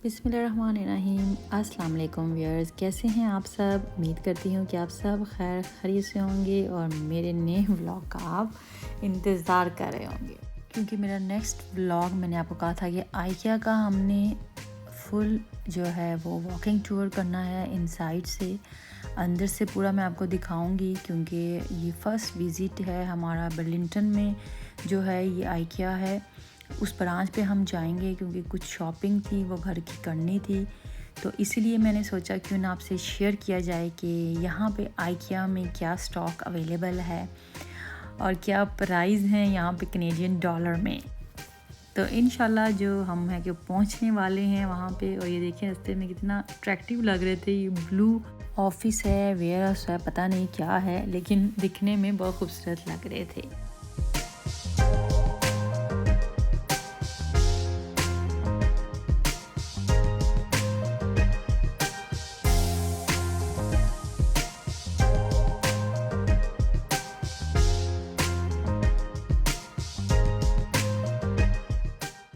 बिस्मिल्लाहिर्रहमानिर्रहीम। अस्सलाम वालेकुम व्यूअर्स, कैसे हैं आप सब। उम्मीद करती हूँ कि आप सब खैर खैरियत से होंगे और मेरे नए व्लॉग का आप इंतज़ार कर रहे होंगे, क्योंकि मेरा नेक्स्ट व्लॉग मैंने आपको कहा था कि आइकिया का हमने फुल जो है वो वॉकिंग टूर करना है। इनसाइड से अंदर से पूरा मैं आपको दिखाऊंगी, क्योंकि ये फ़र्स्ट विज़िट है हमारा बर्लिंगटन में जो है ये आइकिया है। उस ब्रांच पे हम जाएंगे क्योंकि कुछ शॉपिंग थी वो घर की करनी थी, तो इसीलिए मैंने सोचा क्यों ना आपसे शेयर किया जाए कि यहाँ पे आइकिया में क्या स्टॉक अवेलेबल है और क्या प्राइस हैं यहाँ पे कनेडियन डॉलर में। तो इंशाल्लाह जो हम हैं कि पहुँचने वाले हैं वहाँ पे। और ये देखिए रास्ते में कितना अट्रैक्टिव लग रहे थे। ये ब्लू ऑफिस है, वेयर हाउस है, पता नहीं क्या है, लेकिन दिखने में बहुत खूबसूरत लग रहे थे।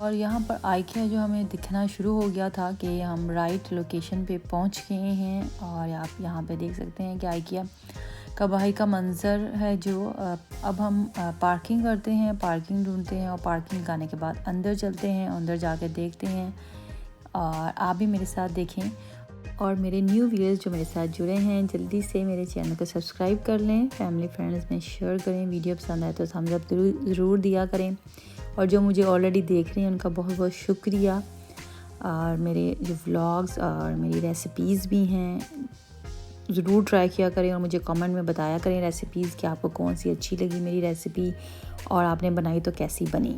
और यहाँ पर आइकिया जो हमें दिखना शुरू हो गया था कि हम राइट लोकेशन पे पहुँच गए हैं। और आप यहाँ पे देख सकते हैं कि आइकिया का बाहर का मंज़र है। जो अब हम पार्किंग करते हैं, पार्किंग ढूंढते हैं और पार्किंग आने के बाद अंदर चलते हैं, अंदर जाके देखते हैं। और आप भी मेरे साथ देखें। और मेरे न्यू व्यूअर्स जो मेरे साथ जुड़े हैं, जल्दी से मेरे चैनल को सब्सक्राइब कर लें, फैमिली फ्रेंड्स में शेयर करें। वीडियो पसंद आए तो थम्स अप ज़रूर दिया करें। और जो मुझे ऑलरेडी देख रहे हैं उनका बहुत बहुत शुक्रिया। और मेरे जो व्लॉग्स और मेरी रेसिपीज़ भी हैं ज़रूर ट्राई किया करें और मुझे कमेंट में बताया करें रेसिपीज़ कि आपको कौन सी अच्छी लगी मेरी रेसिपी और आपने बनाई तो कैसी बनी।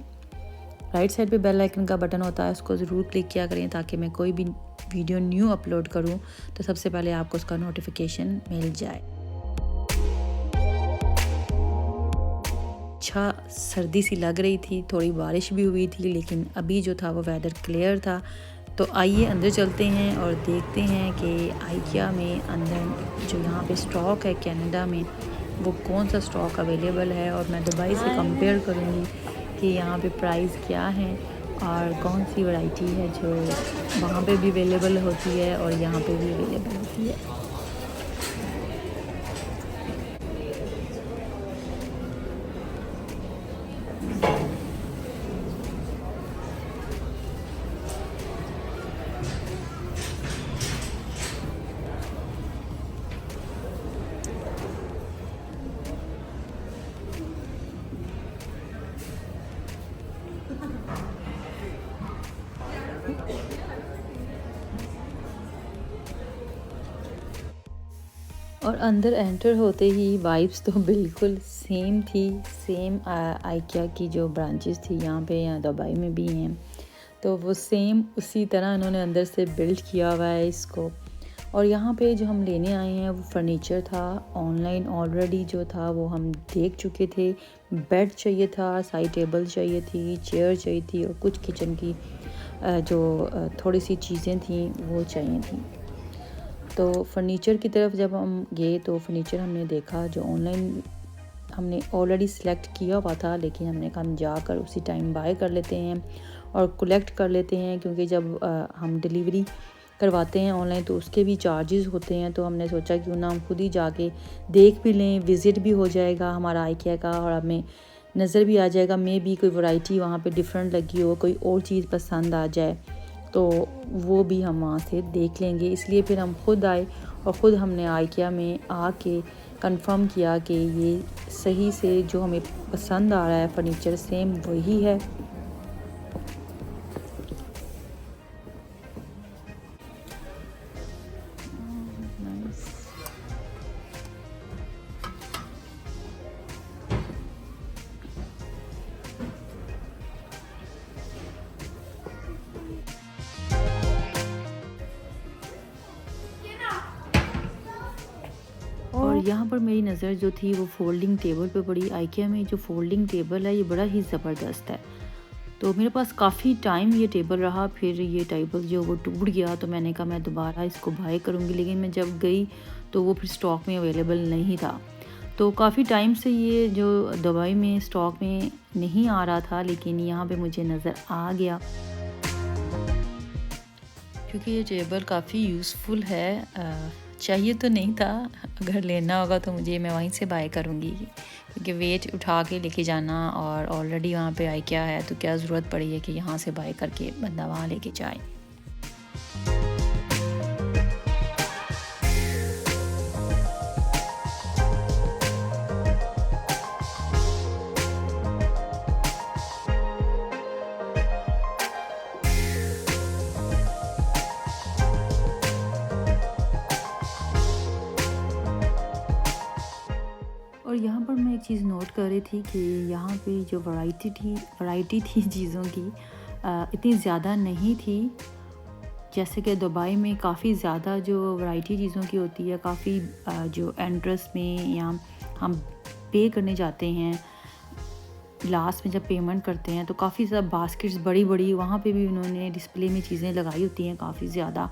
राइट साइड पे बेल आइकन का बटन होता है, उसको ज़रूर क्लिक किया करें ताकि मैं कोई भी वीडियो न्यू अपलोड करूं तो सबसे पहले आपको उसका नोटिफिकेशन मिल जाए। अच्छा सर्दी सी लग रही थी, थोड़ी बारिश भी हुई थी, लेकिन अभी जो था वो वेदर क्लियर था। तो आइए अंदर चलते हैं और देखते हैं कि आइकिया में अंदर जो यहाँ पे स्टॉक है कनाडा में वो कौन सा स्टॉक अवेलेबल है। और मैं दुबई से कंपेयर करूँगी कि यहाँ पे प्राइस क्या है और कौन सी वैरायटी है जो वहाँ पे भी अवेलेबल होती है और यहाँ पे भी अवेलेबल होती है। और अंदर एंटर होते ही वाइब्स तो बिल्कुल सेम थी। सेम आइकिया की जो ब्रांचेस थी यहाँ पे या दुबई में भी हैं, तो वो सेम उसी तरह इन्होंने अंदर से बिल्ड किया हुआ है इसको। और यहाँ पे जो हम लेने आए हैं वो फर्नीचर था। ऑनलाइन ऑलरेडी जो था वो हम देख चुके थे। बेड चाहिए था, साइड टेबल चाहिए थी, चेयर चाहिए थी और कुछ किचन की जो थोड़ी सी चीज़ें थी वो चाहिए थी। तो फर्नीचर की तरफ जब हम गए तो फर्नीचर हमने देखा जो ऑनलाइन हमने ऑलरेडी सिलेक्ट किया हुआ था, लेकिन हमने कहा हम जाकर उसी टाइम बाय कर लेते हैं और कलेक्ट कर लेते हैं, क्योंकि जब हम डिलीवरी करवाते हैं ऑनलाइन तो उसके भी चार्जेस होते हैं। तो हमने सोचा क्यों ना हम खुद ही जाके देख भी लें, विज़िट भी हो जाएगा हमारा आइकिया का और हमें नज़र भी आ जाएगा। मे भी कोई वैरायटी वहाँ पे डिफरेंट लगी हो, कोई और चीज़ पसंद आ जाए तो वो भी हम वहाँ से देख लेंगे। इसलिए फिर हम खुद आए और ख़ुद हमने आइकिया में आके कंफर्म किया कि ये सही से जो हमें पसंद आ रहा है फर्नीचर सेम वही है। और यहाँ पर मेरी नज़र जो थी वो फोल्डिंग टेबल पे पड़ी। आइकिया में जो फोल्डिंग टेबल है ये बड़ा ही ज़बरदस्त है। तो मेरे पास काफ़ी टाइम ये टेबल रहा, फिर ये टेबल जो वो टूट गया तो मैंने कहा मैं दोबारा इसको बाय करूँगी, लेकिन मैं जब गई तो वो फिर स्टॉक में अवेलेबल नहीं था। तो काफ़ी टाइम से ये जो दुबई में स्टॉक में नहीं आ रहा था, लेकिन यहाँ पे मुझे नज़र आ गया। क्योंकि ये टेबल काफ़ी यूज़फुल है। चाहिए तो नहीं था, अगर लेना होगा तो मैं वहीं से बाय करूँगी, क्योंकि वेट उठा के लेके जाना और ऑलरेडी वहाँ पे आइकिया है, तो क्या ज़रूरत पड़ी है कि यहाँ से बाय करके बंदा वहाँ लेके जाए। और यहाँ पर मैं एक चीज़ नोट कर रही थी कि यहाँ पे जो वैरायटी थी चीज़ों की इतनी ज़्यादा नहीं थी। जैसे कि दुबई में काफ़ी ज़्यादा जो वैरायटी चीज़ों की होती है, काफ़ी जो एंट्रेंस में या हम पे करने जाते हैं, लास्ट में जब पेमेंट करते हैं तो काफ़ी ज़्यादा बास्केट्स बड़ी वहाँ पे भी उन्होंने डिस्प्ले में चीज़ें लगाई होती हैं काफ़ी ज़्यादा।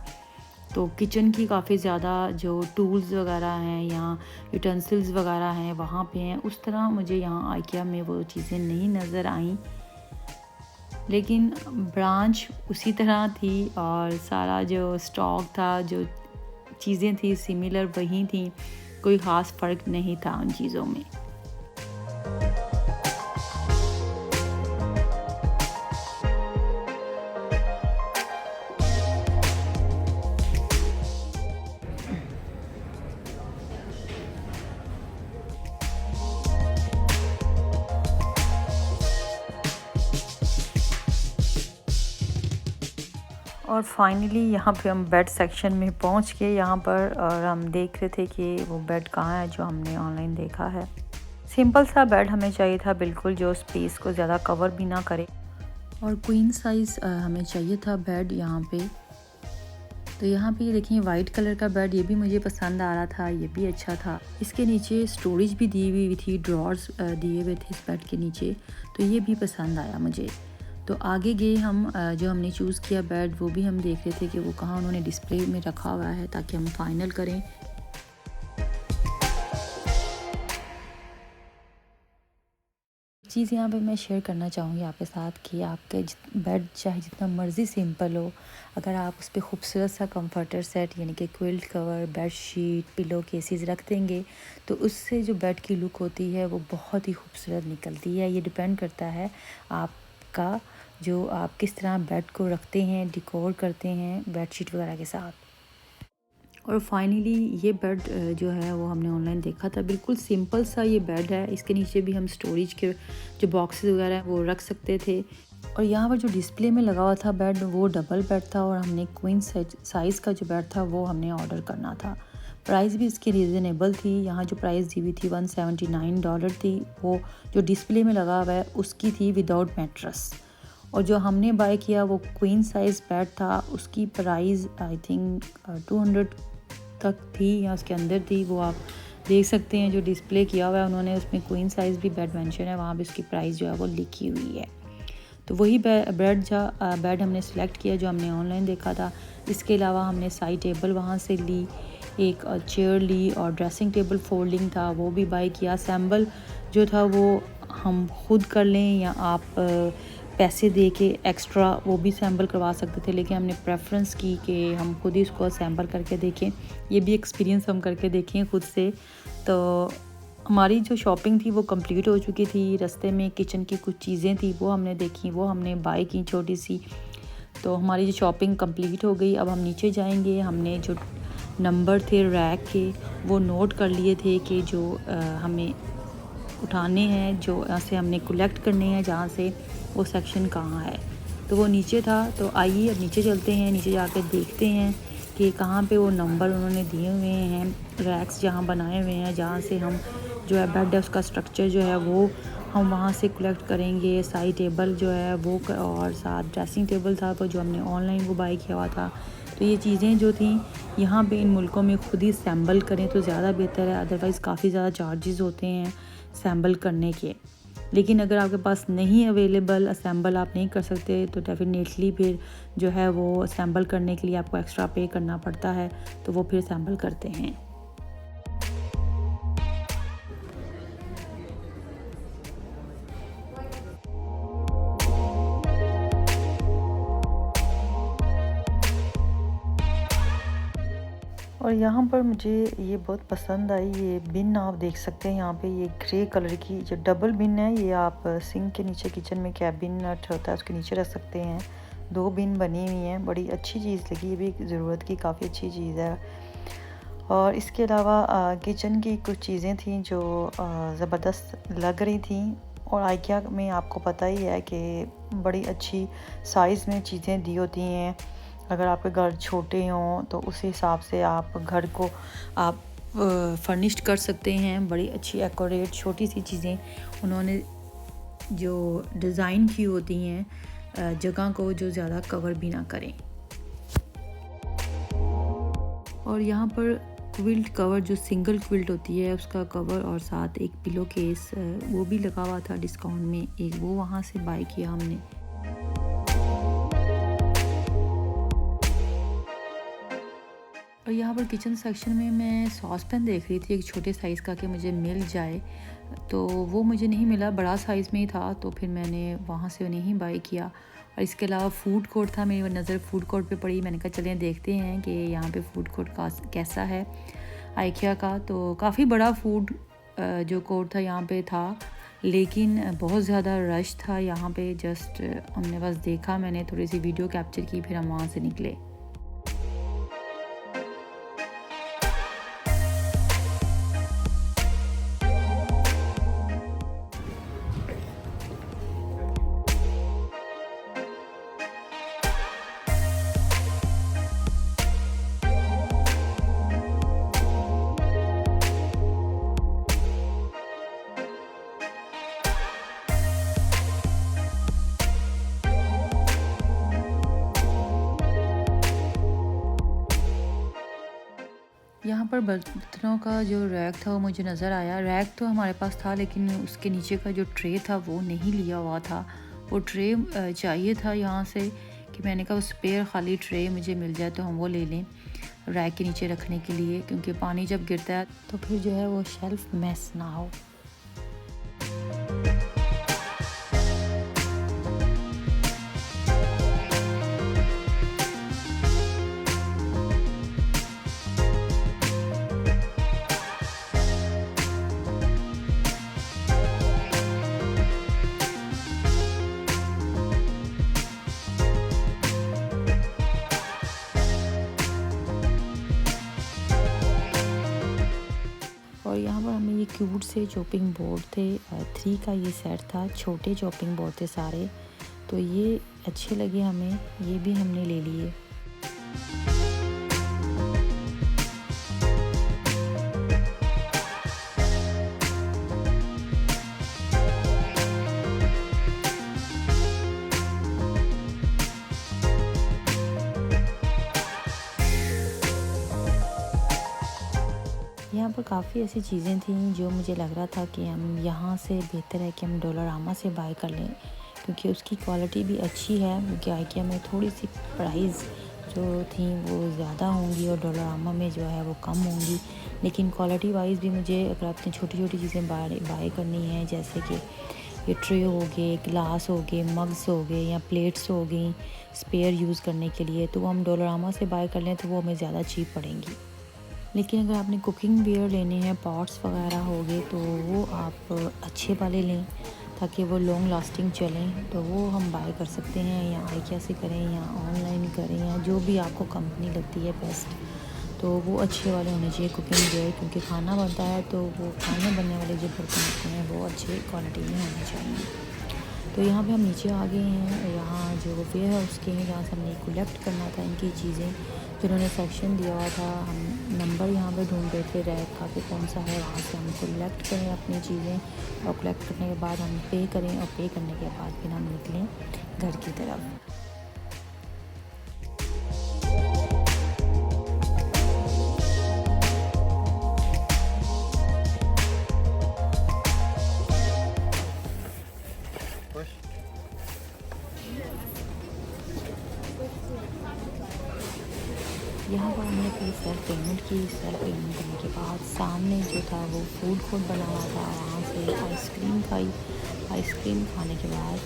तो किचन की काफ़ी ज़्यादा जो टूल्स वगैरह हैं या यूटेंसिल्स वगैरह हैं वहाँ पे हैं, उस तरह मुझे यहाँ आइकिया में वो चीज़ें नहीं नज़र आईं। लेकिन ब्रांच उसी तरह थी और सारा जो स्टॉक था, जो चीज़ें थी सिमिलर वही थी, कोई ख़ास फ़र्क नहीं था उन चीज़ों में। और फाइनली यहाँ पे हम बेड सेक्शन में पहुँच के यहाँ पर, और हम देख रहे थे कि वो बेड कहाँ है जो हमने ऑनलाइन देखा है। सिंपल सा बेड हमें चाहिए था, बिल्कुल जो स्पेस को ज़्यादा कवर भी ना करे, और क्वीन साइज़ हमें चाहिए था बेड यहाँ पे। तो यहाँ पे ये देखिए वाइट कलर का बेड, ये भी मुझे पसंद आ रहा था, ये भी अच्छा था। इसके नीचे स्टोरेज भी दी हुई थी, ड्रॉर्स दिए हुए थे इस बेड के नीचे, तो ये भी पसंद आया मुझे। तो आगे गए हम, जो हमने चूज़ किया बेड वो भी हम देख रहे थे कि वो कहाँ उन्होंने डिस्प्ले में रखा हुआ है, ताकि हम फाइनल करें। चीज़ यहाँ पे मैं शेयर करना चाहूँगी आपके साथ कि आपके बेड चाहे जितना मर्ज़ी सिंपल हो, अगर आप उस पर खूबसूरत सा कंफर्टर सेट यानी कि quilt cover, bed sheet, pillow cases रख देंगे, तो उससे जो बेड की लुक होती है वो बहुत ही खूबसूरत निकलती है। ये डिपेंड करता है आपका, जो आप किस तरह बेड को रखते हैं, डिकोर करते हैं बेडशीट वगैरह के साथ। और फाइनली ये बेड जो है वो हमने ऑनलाइन देखा था, बिल्कुल सिंपल सा ये बेड है। इसके नीचे भी हम स्टोरेज के जो बॉक्सेस वगैरह हैं वो रख सकते थे। और यहाँ पर जो डिस्प्ले में लगा हुआ था बेड, वो डबल बेड था, और हमने क्वीन साइज़ का जो बेड था वो हमने ऑर्डर करना था। प्राइस भी इसकी रीज़नेबल थी। यहाँ जो प्राइस दी हुई थी $179 थी, वो जो डिस्प्ले में लगा हुआ है उसकी थी विदाउट मैट्रेस। और जो हमने बाय किया वो क्वीन साइज़ बेड था, उसकी प्राइस आई थिंक 200 तक थी या उसके अंदर थी। वो आप देख सकते हैं, जो डिस्प्ले किया हुआ है उन्होंने, उसमें क्वीन साइज़ भी बेड मेंशन है, वहाँ भी उसकी प्राइस जो है वो लिखी हुई है। तो वही बेड हमने सेलेक्ट किया जो हमने ऑनलाइन देखा था। इसके अलावा हमने साइड टेबल वहाँ से ली, एक चेयर ली, और ड्रेसिंग टेबल फोल्डिंग था वो भी बाय किया। असेंबल जो था वो हम खुद कर लें या आप पैसे दे के एक्स्ट्रा वो भी असेंबल करवा सकते थे, लेकिन हमने प्रेफरेंस की कि हम खुद ही इसको असेंबल करके देखें। ये भी एक्सपीरियंस हम करके देखें खुद से। तो हमारी जो शॉपिंग थी वो कंप्लीट हो चुकी थी। रास्ते में किचन की कुछ चीज़ें थी वो हमने देखी, वो हमने बाय की छोटी सी। तो हमारी जो शॉपिंग कंप्लीट हो गई। अब हम नीचे जाएंगे। हमने जो नंबर थे रैक के वो नोट कर लिए थे कि जो हमें उठाने हैं, जो यहाँ से हमने कलेक्ट करने हैं, जहाँ से वो सेक्शन कहाँ है। तो वो नीचे था। तो आइए अब नीचे चलते हैं, नीचे जाकर देखते हैं कि कहाँ पे वो नंबर उन्होंने दिए हुए हैं, रैक्स जहाँ बनाए हुए हैं, जहाँ से हम जो है बेड है उसका स्ट्रक्चर जो है वो हम वहाँ से कलेक्ट करेंगे। साइड टेबल जो है वो और साथ ड्रेसिंग टेबल था वो जो हमने ऑनलाइन वो बाई किया हुआ था। तो ये चीज़ें जो थी यहाँ पे इन मुल्कों में खुद ही असेंबल करें तो ज़्यादा बेहतर है, अदरवाइज़ काफ़ी ज़्यादा चार्जेस होते हैं असेंबल करने के। लेकिन अगर आपके पास नहीं अवेलेबल, असेंबल आप नहीं कर सकते, तो डेफिनेटली फिर जो है वो असेंबल करने के लिए आपको एक्स्ट्रा पे करना पड़ता है, तो वो फिर असेंबल करते हैं। और यहाँ पर मुझे ये बहुत पसंद आई, ये बिन आप देख सकते हैं यहाँ पे, ये ग्रे कलर की जो डबल बिन है, ये आप सिंक के नीचे किचन में कैबिन नट होता है उसके नीचे रख सकते हैं। 2 बिन बनी हुई हैं, बड़ी अच्छी चीज़ लगी, ये भी ज़रूरत की काफ़ी अच्छी चीज़ है। और इसके अलावा किचन की कुछ चीज़ें थी जो ज़बरदस्त लग रही थी। और आइकिया में आपको पता ही है कि बड़ी अच्छी साइज़ में चीज़ें दी होती हैं। अगर आपके घर छोटे हों तो उस हिसाब से आप घर को आप फर्निश्ड कर सकते हैं। बड़ी अच्छी एक्यूरेट छोटी सी चीज़ें उन्होंने जो डिज़ाइन की होती हैं जगह को जो ज़्यादा कवर भी ना करें। और यहाँ पर क्विल्ट कवर जो सिंगल क्विल्ट होती है उसका कवर और साथ एक पिलो केस वो भी लगा हुआ था डिस्काउंट में, एक वो वहाँ से बाय किया हमने। और यहाँ पर किचन सेक्शन में मैं सॉस पैन देख रही थी एक छोटे साइज़ का कि मुझे मिल जाए, तो वो मुझे नहीं मिला, बड़ा साइज़ में ही था, तो फिर मैंने वहाँ से नहीं बाय किया। और इसके अलावा फूड कोर्ट था, मेरी नज़र फूड कोर्ट पे पड़ी, मैंने कहा चलिए देखते हैं कि यहाँ पे फूड कोर्ट का कैसा है आइकिया का। तो काफ़ी बड़ा फूड जो कोर्ट था यहाँ पे था, लेकिन बहुत ज़्यादा रश था यहाँ पे। जस्ट हमने बस देखा, मैंने थोड़ी सी वीडियो कैप्चर की, फिर हम वहाँ से निकले। यहाँ पर बर्तनों का जो रैक था वो मुझे नज़र आया। रैक तो हमारे पास था लेकिन उसके नीचे का जो ट्रे था वो नहीं लिया हुआ था। वो ट्रे चाहिए था यहाँ से, कि मैंने कहा स्पेयर खाली ट्रे मुझे मिल जाए तो हम वो ले लें रैक के नीचे रखने के लिए, क्योंकि पानी जब गिरता है तो फिर जो है वो शेल्फ मैस ना हो। और यहाँ पर हमें ये क्यूट से चॉपिंग बोर्ड थे, 3 का ये सेट था, छोटे चॉपिंग बोर्ड थे सारे, तो ये अच्छे लगे हमें, ये भी हमने ले लिए। यहाँ पर काफ़ी ऐसी चीज़ें थीं जो मुझे लग रहा था कि हम यहाँ से बेहतर है कि हम डॉलरामा से बाय कर लें, क्योंकि उसकी क्वालिटी भी अच्छी है। क्योंकि आइकिया में थोड़ी सी प्राइस जो थी वो ज़्यादा होंगी और डॉलरामा में जो है वो कम होंगी, लेकिन क्वालिटी वाइज भी मुझे अगर अपनी छोटी छोटी चीज़ें बाय करनी है, जैसे कि ये ट्रे हो गए, गिलास हो गए, मग्स हो गए या प्लेट्स हो गई स्पेयर यूज़ करने के लिए, तो वो हम डॉलरामा से बाय कर लें तो वो हमें ज़्यादा चीप पड़ेंगी। लेकिन अगर आपने कुकिंग वेयर लेने हैं, पॉट्स वगैरह हो गए, तो वो आप अच्छे वाले लें ताकि वो लॉन्ग लास्टिंग चलें, तो वो हम बाय कर सकते हैं, या आइकिया से करें या ऑनलाइन करें या जो भी आपको कंपनी लगती है बेस्ट, तो वो अच्छे वाले होने चाहिए कुकिंग वेयर, क्योंकि खाना बनता है तो वो खाने बनने वाले जो बर्तन होते हैं वो अच्छे क्वालिटी में होने चाहिए। तो यहाँ पे हम नीचे आ गए हैं, यहाँ जो वेयर है उसके हैं जहाँ से हमने कलेक्ट करना था इनकी चीज़ें, जिन्होंने सेक्शन दिया हुआ था, हम नंबर यहाँ पे ढूंढ रहे थे रैक का कि कौन सा है, वहाँ से हम कलेक्ट करें अपनी चीज़ें, और कलेक्ट करने के बाद हम पे करें, और पे करने के बाद फिर हम निकलें घर की तरफ। यहाँ पर हमने फिर सेल्फ पेमेंट की। सेल्फ पेमेंट करने के बाद सामने जो था वो फूड कोर्ट बना हुआ था, वहाँ से आइसक्रीम खाई। आइसक्रीम खाने के बाद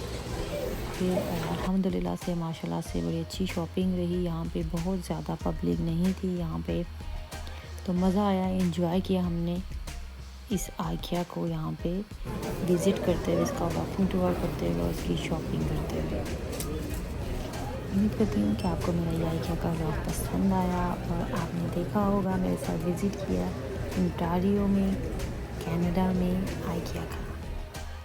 फिर अल्हम्दुलिल्लाह से माशाल्लाह से बड़ी अच्छी शॉपिंग रही। यहाँ पे बहुत ज़्यादा पब्लिक नहीं थी यहाँ पे, तो मज़ा आया, एंजॉय किया हमने इस आइकिया को यहाँ पे विज़िट करते हुए, इसका वॉकिंग टूर करते हुए और इसकी शॉपिंग करते हुए। उम्मीद करती हूँ कि आपको मेरा ये आइकिया का व्लॉग पसंद आया और आपने देखा होगा, मेरे साथ विज़िट किया ओंटारियो में, कनाडा में आइकिया का।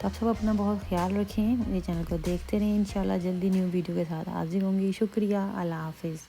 तो आप सब अपना बहुत ख्याल रखें, मेरे चैनल को देखते रहें। इंशाल्लाह जल्दी न्यू वीडियो के साथ हाजिर होंगी। शुक्रिया, अल्लाह हाफ़िज़।